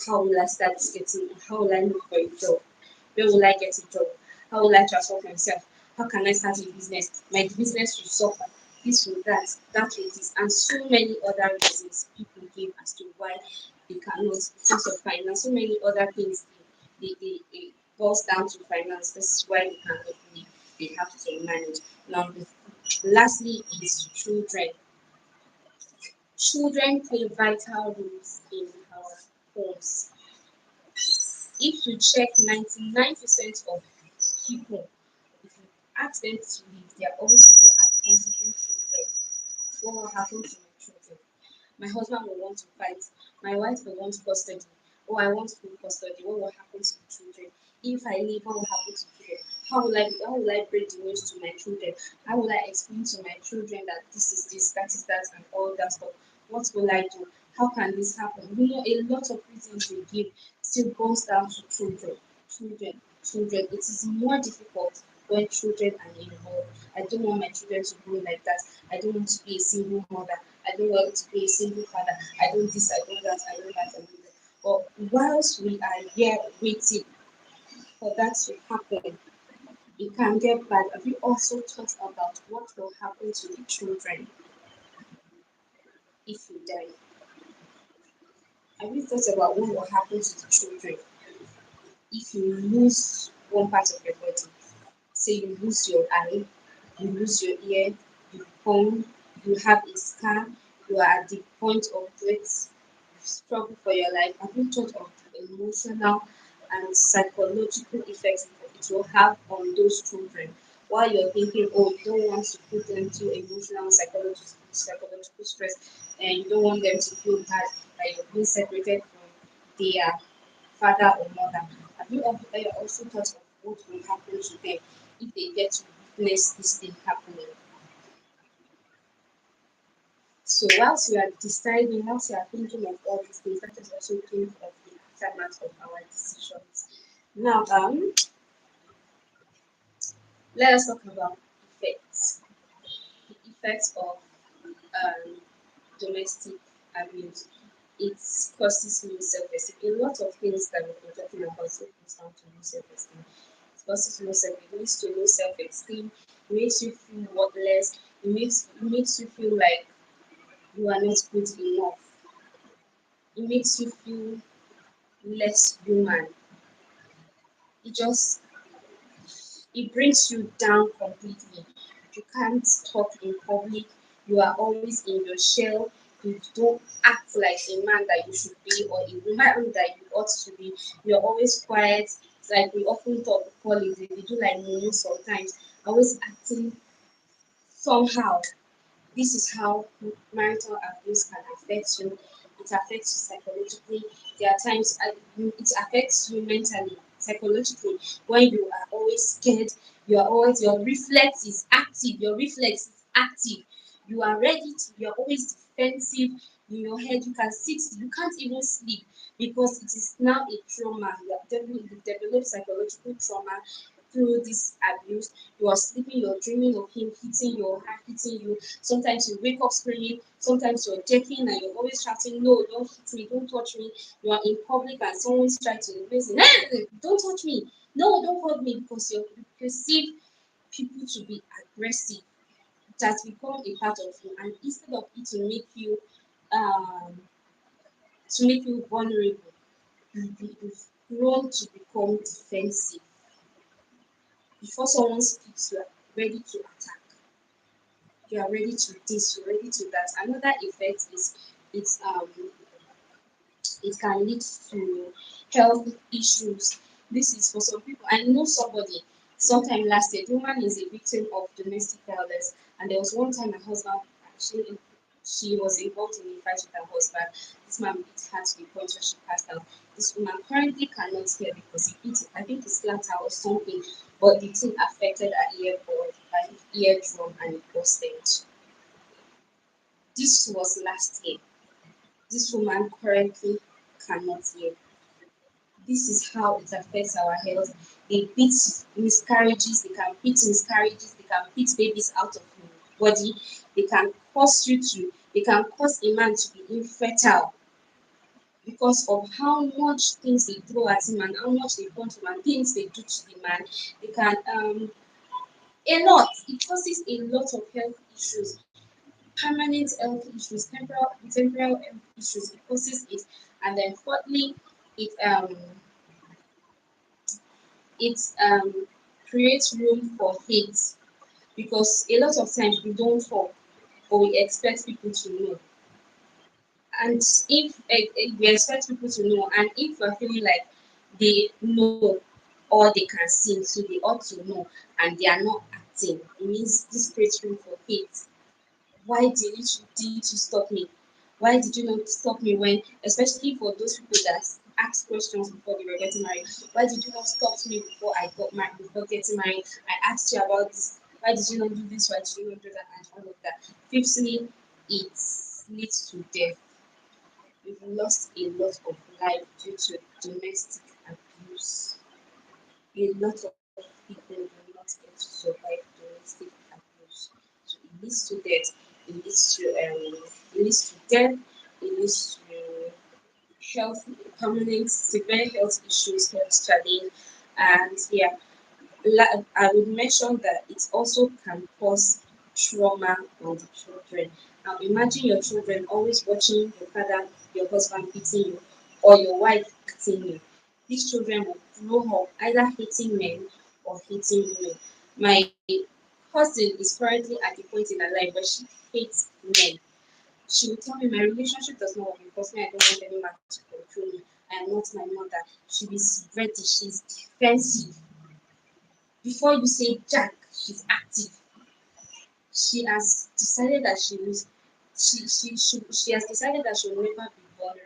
How will I start getting? How will I look for a job? Where will I get a job? How will I transform myself? How can I start a business? My business will suffer. This will that will this, and so many other reasons people give as to why they cannot because of finance. So many other things it boils down to finance. This is why they cannot live. They have to manage. Now, lastly, is children. Children play vital roles in our homes. If you check 99% of people, if you ask them to leave, they are always looking at considering children. What will happen to my children? My husband will want to fight. My wife will want custody. Oh, I want full custody. What will happen to the children? If I leave, what will happen to children? How will I break the news to my children? How will I explain to my children that this is this, that is that, and all that stuff? What will I do? How can this happen? A lot of reasons they give still goes down to children. Children. It is more difficult when children are involved. I don't want my children to grow like that. I don't want to be a single mother. I don't want to be a single father. I don't this, I don't that, I don't that, I don't that. But whilst we are here waiting for that to happen, it can get bad. Have you also thought about what will happen to the children if you die? Have you thought about what will happen to the children if you lose one part of your body? Say you lose your eye, you lose your ear, you become, you have a scar, you are at the point of death, you struggle for your life. Have you thought of the emotional and psychological effects it will have on those children? While you're thinking, oh, you don't want to put them through emotional and psychological stress, and you don't want them to feel bad that you're being separated from their father or mother. Have you also thought of what will happen to them if they get to witness this thing happening? So whilst you are thinking of all these things, let us also think of the aftermath of our decisions. Now, let us talk about effects. The effects of um, domestic abuse. It causes low self-esteem. A lot of things that we've been talking about so comes down to low self-esteem. It causes low self. It leads to low self-esteem. It makes you feel worthless. It makes you feel like you are not good enough. It makes you feel less human. It just it brings you down completely. You can't talk in public. You are always in your shell. You don't act like a man that you should be or a woman that you ought to be. You're always quiet. It's like we often talk call it, we do like mumu sometimes, always acting somehow. This is how marital abuse can affect you. It affects you psychologically. There are times it affects you mentally, psychologically. When you are always scared, you are always your reflex is active. Your reflex is active. You are ready to. You are always defensive in your head. You can sit. You can't even sleep because it is now a trauma. You develop psychological trauma through this abuse. You are sleeping, you're dreaming of him hitting your heart, hitting you. Sometimes you wake up screaming, sometimes you're jerking and you're always shouting, no, don't hit me, don't touch me. You are in public and someone's trying to embrace you. Hey, don't touch me. No, don't hug me because you perceive people to be aggressive. It has become a part of you. And instead of it um to make you vulnerable, you've grown to become defensive. Before someone speaks, you are ready to attack. You are ready to this, you're ready to that. Another effect is it's it can lead to health issues. This is for some people. I know somebody sometime last year, the woman is a victim of domestic violence, and there was one time her husband actually she was involved in a fight with her husband. This man beat her to the point where she passed out. This woman currently cannot hear because he beat I think he slapped her or something, but the thing affected her eardrum and it busted. This was last year. This woman currently cannot hear. This is how it affects our health. They beat miscarriages, they can beat babies out of your body, they can cause a man to be infertile because of how much things they throw at him and how much they punch him and things they do to the man. They can a lot. It causes a lot of health issues, permanent health issues, temporal health issues. It causes it, and then fourthly, it it creates room for hate because a lot of times we don't talk but we expect people to know. And if we expect people to know, and if we're feeling like they know or they can see, so they ought to know, and they are not acting, it means this creates room for hate. Why did you stop me? Why did you not stop me when, especially for those people that ask questions before they were getting married? Why did you not stop me before I got married, before getting married? I asked you about this. Why did you not do this? Why did you not do that? And all of that. Fifthly, it leads to death. We've lost a lot of life due to domestic abuse. A lot of people do not get to survive domestic abuse. So it leads to death. It leads to death. It leads to health, permanent severe health issues, health challenge, and yeah, I would mention that it also can cause trauma on the children. Now imagine your children always watching your father, your husband beating you, or your wife beating you. These children will grow up either hating men or hating women. My cousin is currently at the point in her life where she hates men. She will tell me my relationship does not work because me, I don't want any man to control me. I am not my mother. She is ready, she's defensive. Before you say Jack, she's active. She has decided that she has decided that she will never be vulnerable.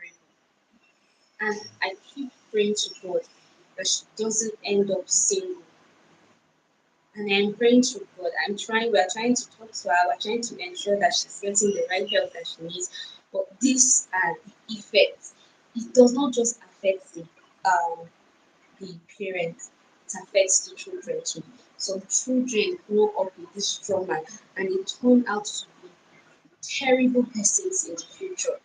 And I keep praying to God that she doesn't end up single. And I'm praying to God. We're trying to talk to her, we're trying to ensure that she's getting the right help that she needs. But these are the effects. It does not just affect the parents, it affects the children too. Some children grow up with this trauma and they turn out to be terrible persons in the future.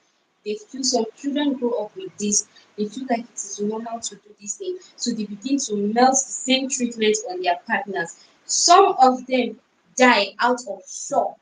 They feel some children grow up with this, they feel like it is normal to do this thing, so they begin to melt the same treatment on their partners. Some of them die out of shock.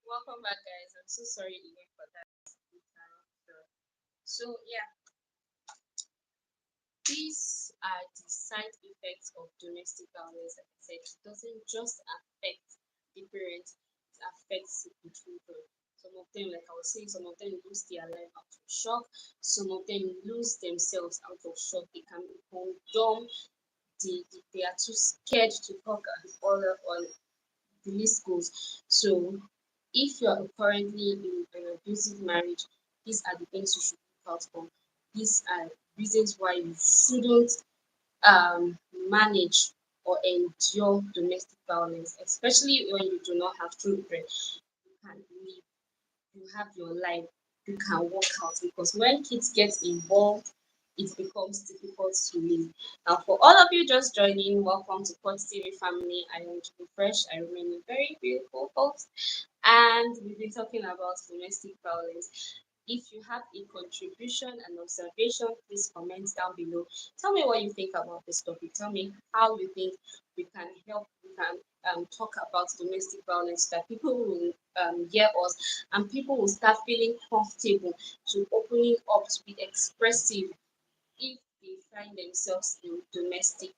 Welcome back, guys. I'm so sorry again for that interruption. So yeah, these are the side effects of domestic violence. Like I said, it doesn't just affect the parents; it affects the children. Some of them, like I was saying, some of them lose their life out of shock. Some of them lose themselves out of shock. They can become dumb. They are too scared to talk and all the list goes. So if you are currently in an abusive marriage, these are the things you should look out for. These are reasons why you shouldn't manage or endure domestic violence, especially when you do not have children. You can live, you have your life, you can work out, because when kids get involved, it becomes difficult to live. Now, for all of you just joining, welcome to Pod TV family. I am Jimmy Fresh. I remain a very beautiful host, and we've been talking about domestic violence. If you have a contribution and observation, please comment down below. Tell me what you think about this topic. Tell me how you think we can help, we can talk about domestic violence, so that people will hear us and people will start feeling comfortable to opening up, to be expressive if they find themselves in domestic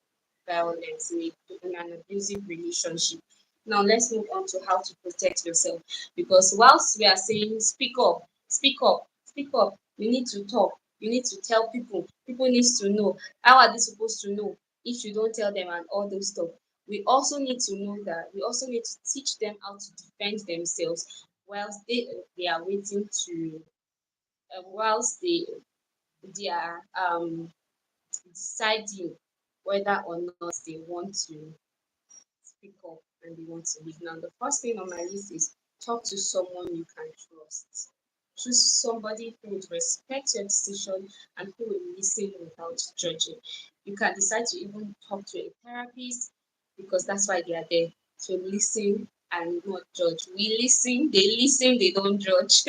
violence, in an abusive relationship. Now let's move on to how to protect yourself. Because whilst we are saying speak up, speak up, speak up, you need to talk, you need to tell people, people need to know. How are they supposed to know if you don't tell them and all those stuff? We also need to know that we also need to teach them how to defend themselves whilst they are waiting to whilst they are deciding whether or not they want to speak up and they want to leave. Now, the first thing on my list is talk to someone you can trust. Choose somebody who would respect your decision and who will listen without judging. You can decide to even talk to a therapist, because that's why they are there, to listen and not judge. We listen, they don't judge.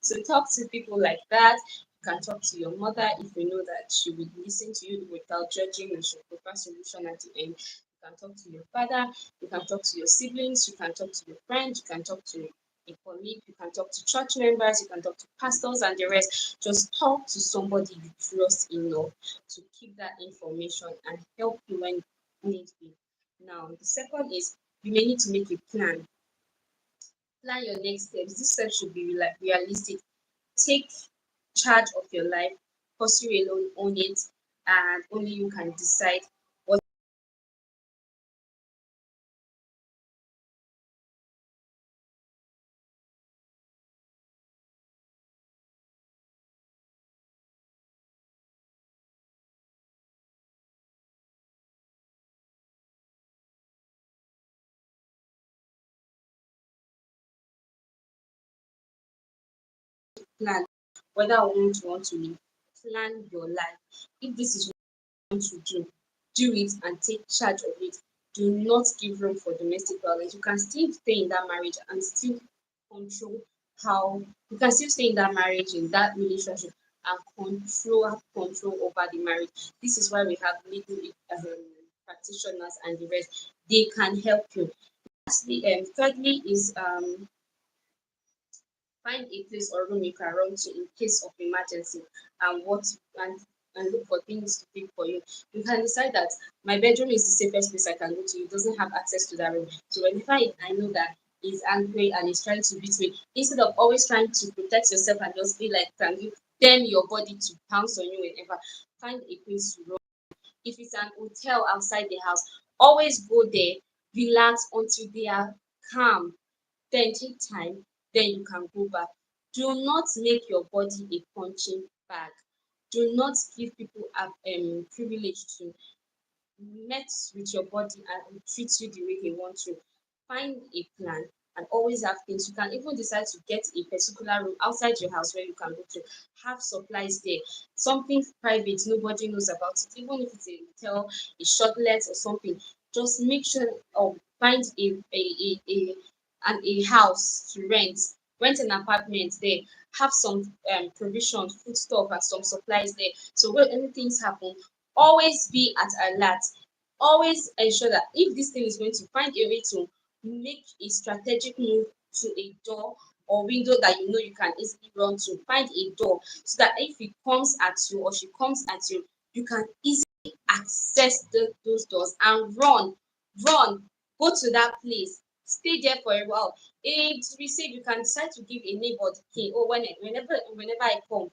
So talk to people like that. You can talk to your mother if you know that she would listen to you without judging and she'll provide solution at the end. You can talk to your father, you can talk to your siblings, you can talk to your friends, you can talk to a colleague, you can talk to church members, you can talk to pastors and the rest. Just talk to somebody you trust enough to keep that information and help you when need be. Now, the second is you may need to make a plan. Plan your next steps. This step should be realistic. Take charge of your life, cause you alone own it, and only you can decide what plan, whether or not you want to live. Plan your life. If this is what you want to do it and take charge of it. Do not give room for domestic violence. You can still stay in that marriage and still control how you can still stay in that marriage, in that relationship, and have control over the marriage. This is why we have legal practitioners and the rest. They can help you. Lastly, thirdly is find a place or room you can run to in case of emergency, and what and and look for things to pick for you. You can decide that my bedroom is the safest place I can go to. It doesn't have access to that room. So whenever I know that he's angry and he's trying to beat me, instead of always trying to protect yourself and just feel like can you tell your body to pounce on you whenever, find a place to run. If it's an hotel outside the house, always go there, relax until they are calm, then take time, then you can go back. Do not make your body a punching bag. Do not give people privilege to mess with your body and treat you the way they want to. Find a plan and always have things. You can even decide to get a particular room outside your house where you can go to. Have supplies there. Something private, nobody knows about it. Even if it's a hotel, a shortlet or something, just make sure find a house to rent. Rent an apartment there. Have some provision, food stuff and some supplies there. So when anything happen, always be at alert. Always ensure that if this thing is going to find a way to make a strategic move to a door or window that you know you can easily run to. Find a door so that if he comes at you or she comes at you, you can easily access those doors and run, go to that place, stay there for a while. If we say you can decide to give a neighbor the key, or whenever I come,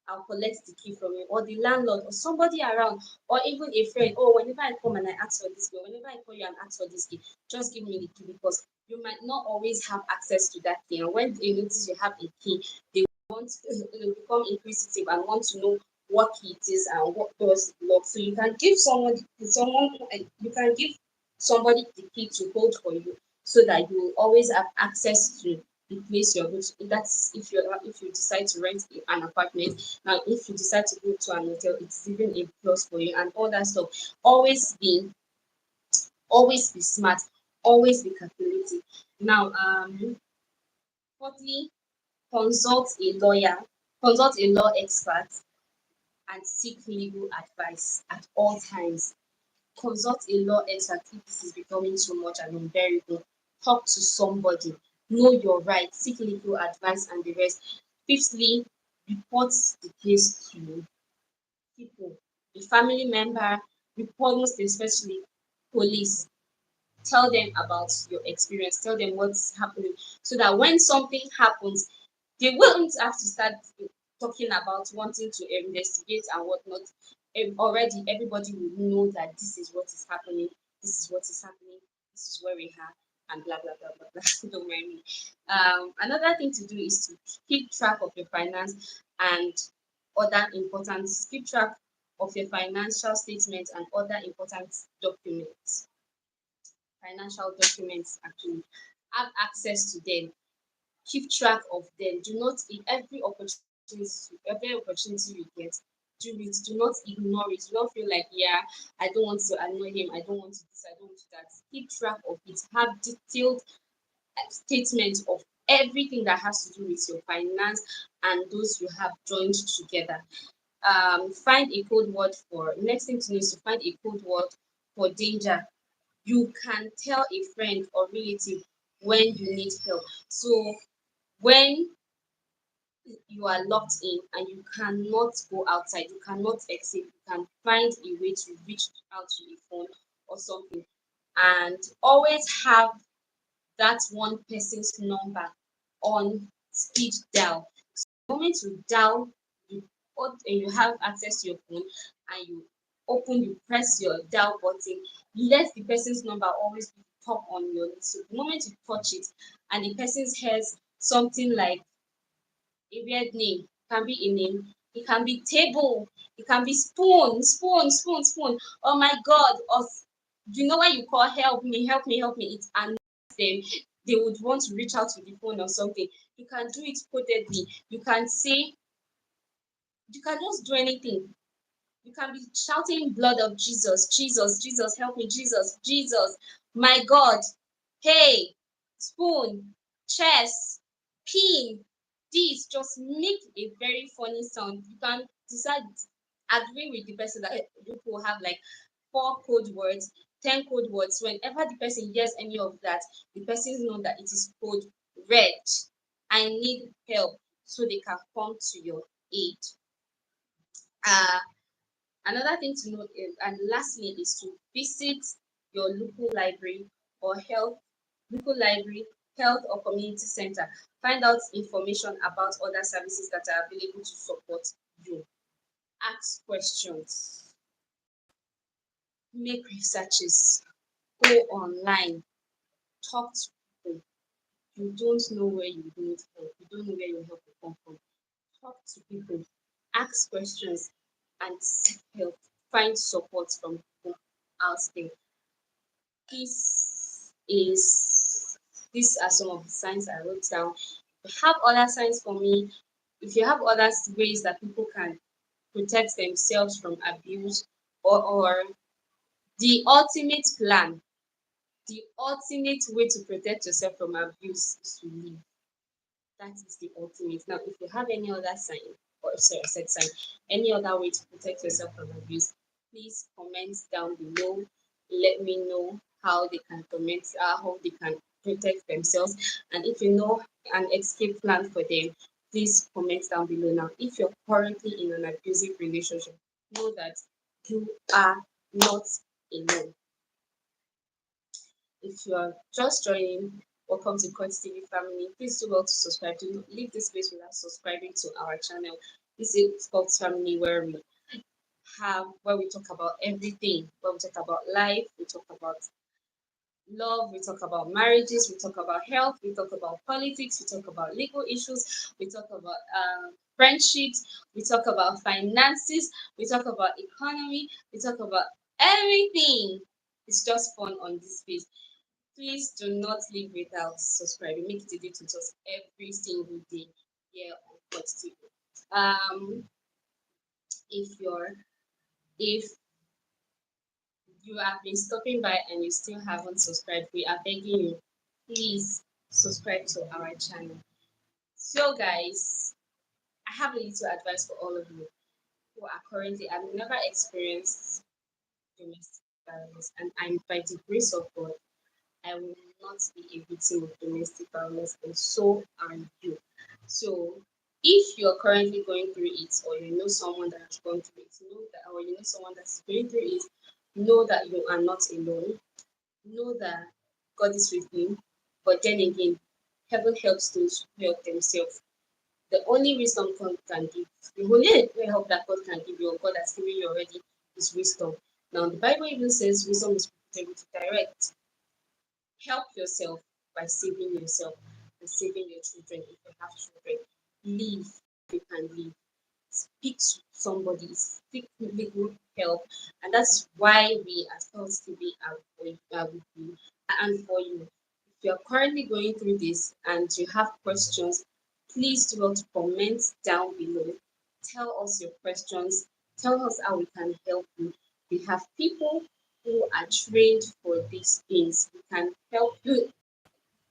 I'll collect the key from you, or the landlord, or somebody around, or even a friend. Oh, whenever I come and I ask for this key, or whenever I call you and ask for this key, just give me the key, because you might not always have access to that key. And when they notice you have a key, they want they become inquisitive and want to know what key it is and what doors it lock. So you can give you can give somebody the key to hold for you, so that you will always have access to the place you're going to. That's if you decide to rent an apartment. Now, if you decide to go to an hotel, it's even a plus for you and all that stuff. Always be always be smart, always be calculating. Now, fourthly, consult a lawyer, consult a law expert, and seek legal advice at all times. Consult a law expert if this is becoming too much and unbearable. Talk to somebody. Know your rights. Seek legal advice and the rest. Fifthly, report the case to people, a family member, report most especially police. Tell them about your experience. Tell them what's happening, so that when something happens, they won't have to start talking about wanting to investigate and whatnot. Already, everybody will know that this is what is happening, this is what is happening, this is where we are, and blah blah blah blah blah. Don't mind me. Another thing to do is to keep track of your finance and other important. Keep track of your financial statements and other important documents. Financial documents actually, have access to them, keep track of them. Do not, in every opportunity you get, do it. Do not ignore it. Do not feel like, yeah, I don't want to annoy him, I don't want to this, I don't want to that. Keep track of it. Have detailed statements of everything that has to do with your finance and those you have joined together. Find a code word for Next thing to know is to find a code word for danger. You can tell a friend or relative when you need help. So when you are locked in and you cannot go outside, you cannot exit, you can find a way to reach out to a phone or something. And always have that one person's number on speed dial. The moment you dial, you have access to your phone and you press your dial button, let the person's number always be top on your list. So the moment you touch it and the person hears something like a weird name, can be a name, it can be table, it can be spoon. Oh my god, or you know when you call help me, it annoys them. They would want to reach out to the phone or something. You can do it codedly. You can say, you can just do anything. You can be shouting blood of Jesus, Jesus, Jesus, help me, Jesus, Jesus, my God, hey, spoon, chess, pin, this, just make a very funny sound. You can decide, agree with the person that you will have like 4 code words, 10 code words. Whenever the person hears any of that, the person know that it is code red. I need help, so they can come to your aid. Uh, Another thing to note is, and lastly, is to visit your local library, health or community center. Find out information about other services that are available to support you. Ask questions, make researches, go online, talk to people. You don't know where you need help. You don't know where your help will come from. Talk to people, ask questions, and seek help. Find support from people out there. This is These are some of the signs I wrote down. If you have other signs for me, if you have other ways that people can protect themselves from abuse, or the ultimate plan, the ultimate way to protect yourself from abuse is to leave. That is the ultimate. Now, if you have any other sign, or sorry, I said sign, any other way to protect yourself from abuse, please comment down below. Let me know how they can comment, how they can protect themselves. And if you know an escape plan for them, please comment down below. Now, if you're currently in an abusive relationship, know that you are not alone. If you are just joining, welcome to Coach TV family. Please do well to subscribe. Do not leave this place without subscribing to our channel. This is Coach Family, where we talk about everything. Where we talk about life, we talk about love, we talk about marriages, we talk about health, we talk about politics, we talk about legal issues, we talk about friendships, we talk about finances, we talk about economy, we talk about everything. It's just fun on this page. Please do not leave without subscribing. Make it a day to just every single day here on Coach TV. Um, if you're if you have been stopping by and you still haven't subscribed, we are begging you, please subscribe to our channel. So, guys, I have a little advice for all of you who are currently, I've never experienced domestic violence, and I'm by the grace of God, I will not be a victim of domestic violence, and so are you. So, if you're currently going through it, or you know someone that has gone through it, know that, or you know someone that's going through it, know that you are not alone. Know that God is with you, but then again, heaven helps those who help themselves. The only wisdom God can give, the only help that God can give you, or God has given you already, is wisdom. Now, the Bible even says wisdom is able to direct. Help yourself by saving yourself and saving your children if you have children. Live if you can live. Speak to somebody, seek legal help, and that's why we as Pulse TV are with you and for you. If you're currently going through this and you have questions, please do not comment down below. Tell us your questions, tell us how we can help you. We have people who are trained for these things. We can help you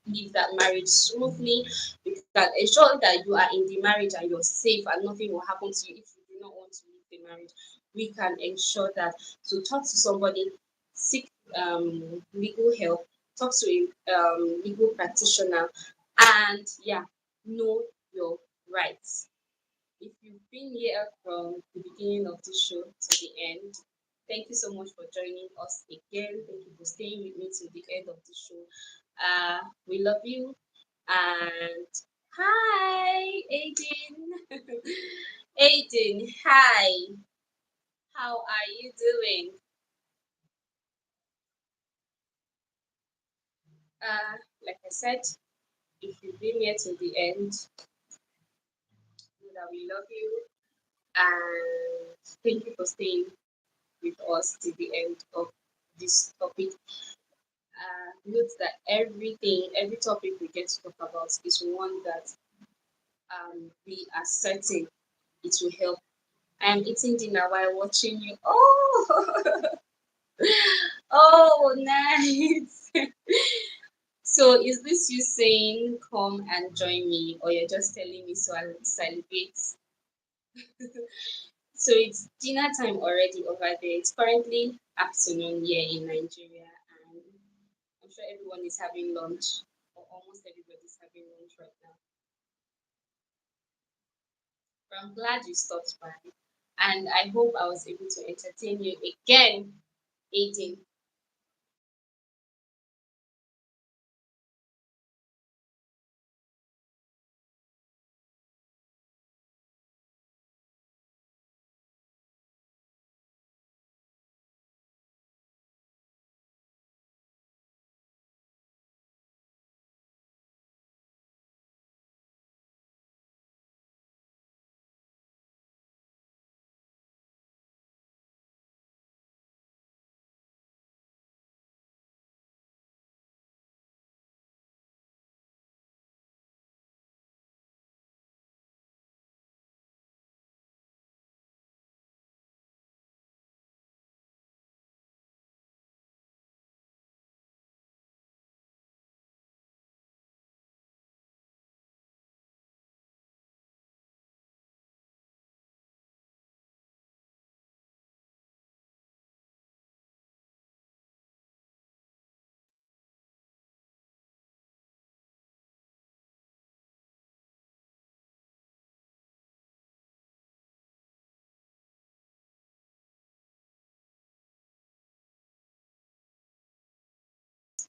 live that marriage smoothly. We can ensure that you are in the marriage and you're safe and nothing will happen to you if you do not want to leave the marriage. We can ensure that. So talk to somebody, seek legal help, talk to a legal practitioner, and yeah, know your rights. If you've been here from the beginning of the show to the end, thank you so much for joining us again. Thank you for staying with me to the end of the show. We love you. And hi, Aiden. Aiden, hi. How are you doing? Like I said, if you've been here to the end, know that we love you. And thank you for staying with us to the end of this topic. Note that every topic we get to talk about is one that we are certain it will help. I am eating dinner while watching you. Oh, oh, nice. So, is this you saying come and join me, or you're just telling me so I'll celebrate? So, it's dinner time already over there. It's currently afternoon here in Nigeria, and I'm sure everyone is having lunch, or almost everybody is having lunch right now. But I'm glad you stopped by, and I hope I was able to entertain you again, Aiden.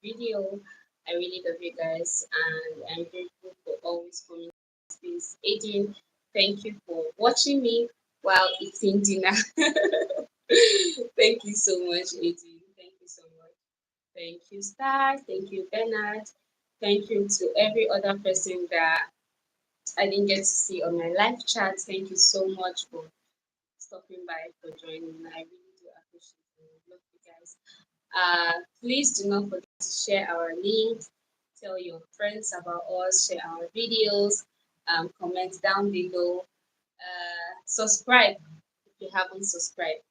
video. I really love you guys, and I'm grateful for always coming to this Adrian. Thank you for watching me while eating dinner. Thank you so much, Adrian. Thank you so much. Thank you, Star. Thank you, Bernard. Thank you to every other person that I didn't get to see on my live chat. Thank you so much for stopping by, for joining. I really do appreciate it. Love you guys. Please do not forget to share our link, tell your friends about us, share our videos, comment down below, subscribe if you haven't subscribed,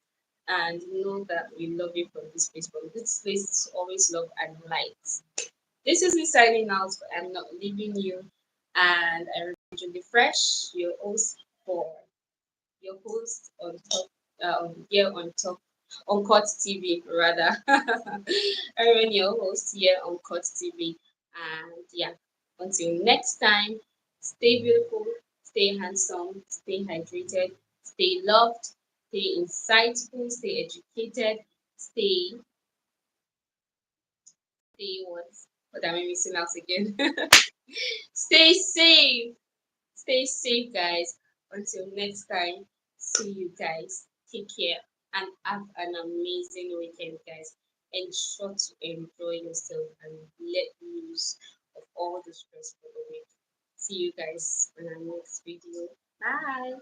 and know that we love you from this place. From this place is always love and light. This is me signing out. I'm not leaving you, and I remain Julie Fresh, your host for your host on top, here on top, on Cut TV rather. I remain your host here on Cut TV, and yeah, until next time, stay beautiful, stay handsome, stay hydrated, stay loved, stay insightful, stay educated, stay what am I missing out again? Stay safe. Stay safe, guys. Until next time, see you guys. Take care and have an amazing weekend, guys. Ensure to enjoy yourself and let loose of all the stress for the week. See you guys in our next video. Bye.